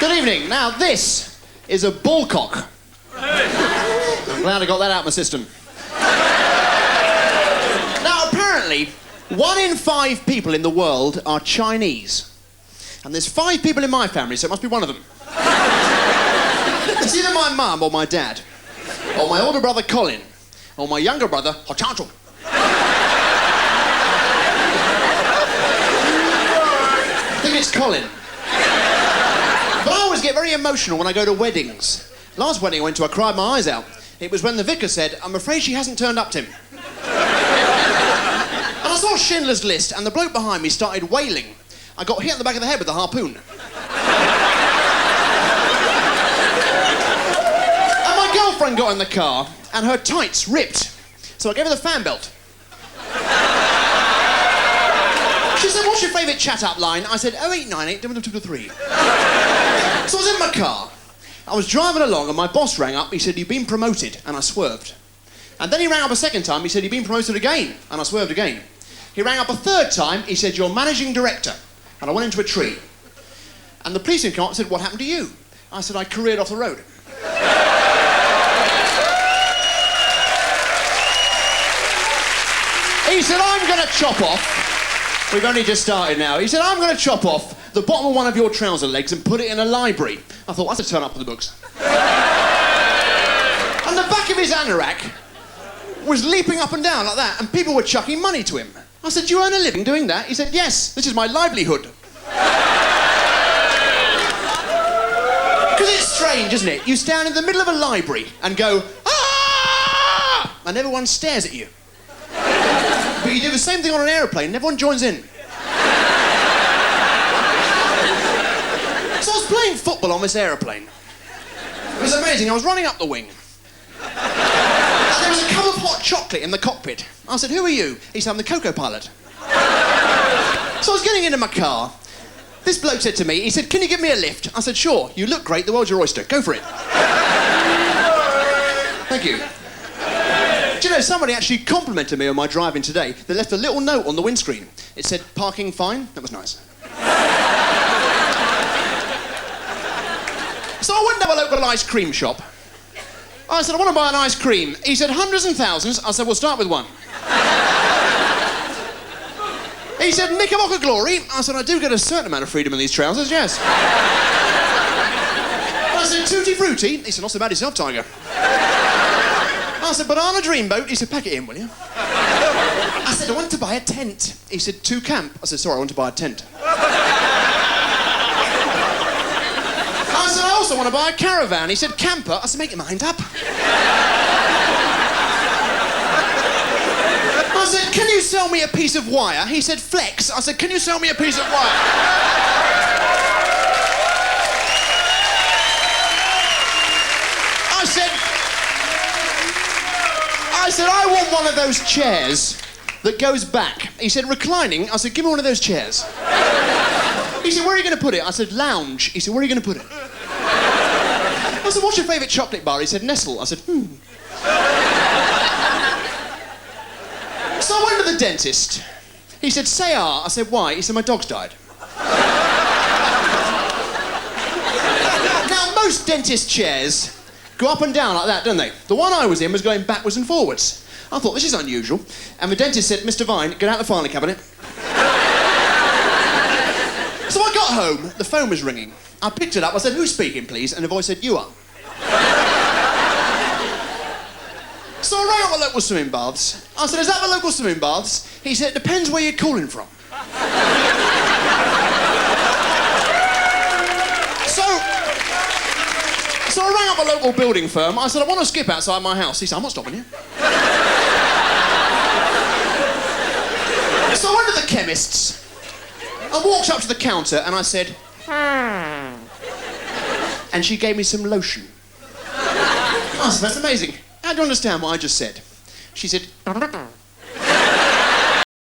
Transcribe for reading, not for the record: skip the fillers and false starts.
Good evening. Now, this is a bullcock. I'm glad I got that out of my system. Now, apparently, 1 in 5 people in the world are Chinese. And there's 5 people in my family, so it must be one of them. It's either my mum or my dad, or my older brother Colin, or my younger brother Hochancho. I think it's Colin. But I always get very emotional when I go to weddings. Last wedding I went to, I cried my eyes out. It was when the vicar said, "I'm afraid she hasn't turned up, Tim." And I saw Schindler's List, and the bloke behind me started wailing. I got hit on the back of the head with a harpoon. And my girlfriend got in the car, and her tights ripped. So I gave her the fan belt. She said, "What's your favourite chat-up line?" I said, 0898 223. So I was in my car. I was driving along, and my boss rang up. He said, "You've been promoted," and I swerved. And then he rang up a second time. He said, "You've been promoted again," and I swerved again. He rang up a third time. He said, "You're managing director," and I went into a tree. And the policeman came up and said, "What happened to you?" I said, "I careered off the road." He said, "I'm going to chop off." We've only just started now. He said, "I'm going to chop off the bottom of one of your trouser legs and put it in a library." I thought, that's a turn up for the books. And the back of his anorak was leaping up and down like that, and people were chucking money to him. I said, "Do you earn a living doing that?" He said, "Yes, this is my livelihood." Because it's strange, isn't it? You stand in the middle of a library and go, "Ah!" and everyone stares at you. But you do the same thing on an aeroplane and everyone joins in. So I was playing football on this aeroplane. It was amazing. I was running up the wing. And there was a cup of hot chocolate in the cockpit. I said, "Who are you?" He said, "I'm the Coco pilot." So I was getting into my car. This bloke said to me, he said, "Can you give me a lift?" I said, "Sure. You look great. The world's your oyster. Go for it." Thank you. Do you know, somebody actually complimented me on my driving today. They left a little note on the windscreen. It said, "Parking fine." That was nice. So I went to a local ice cream shop. I said, "I want to buy an ice cream." He said, "Hundreds and thousands." I said, "We'll start with one." He said, "Knickerbocker Glory." I said, "I do get a certain amount of freedom in these trousers, yes." I said, "Tutti Frutti." He said, "Not so bad yourself, Tiger." I said, "Banana Dreamboat." He said, "Pack it in, will you?" I said, "I want to buy a tent." He said, "To camp." I said, "Sorry, I want to buy a tent." I said, "I also want to buy a caravan." He said, "Camper." I said, "Make your mind up." I said, "Can you sell me a piece of wire?" He said, "Flex." I said, "Can you sell me a piece of wire?" I said, "I want one of those chairs that goes back." He said, "Reclining?" I said, "Give me one of those chairs." He said, "Where are you going to put it?" I said, "Lounge." He said, "Where are you going to put it?" I said, "What's your favourite chocolate bar?" He said, "Nestle." I said, So I went to the dentist. He said, "Say ah." I said, "Why?" He said, "My dog's died." Now, most dentist chairs go up and down like that, don't they? The one I was in was going backwards and forwards. I thought, this is unusual. And the dentist said, "Mr. Vine, get out the filing cabinet." So I got home, the phone was ringing. I picked it up, I said, "Who's speaking, please?" And the voice said, "You are." So I rang up the local swimming baths. I said, "Is that the local swimming baths?" He said, "It depends where you're calling from." So I rang up a local building firm. I said, "I want to skip outside my house." He said, "I'm not stopping you." So I went to the chemist's. I walked up to the counter and I said, and she gave me some lotion. I said, "That's amazing. How do you understand what I just said?" She said,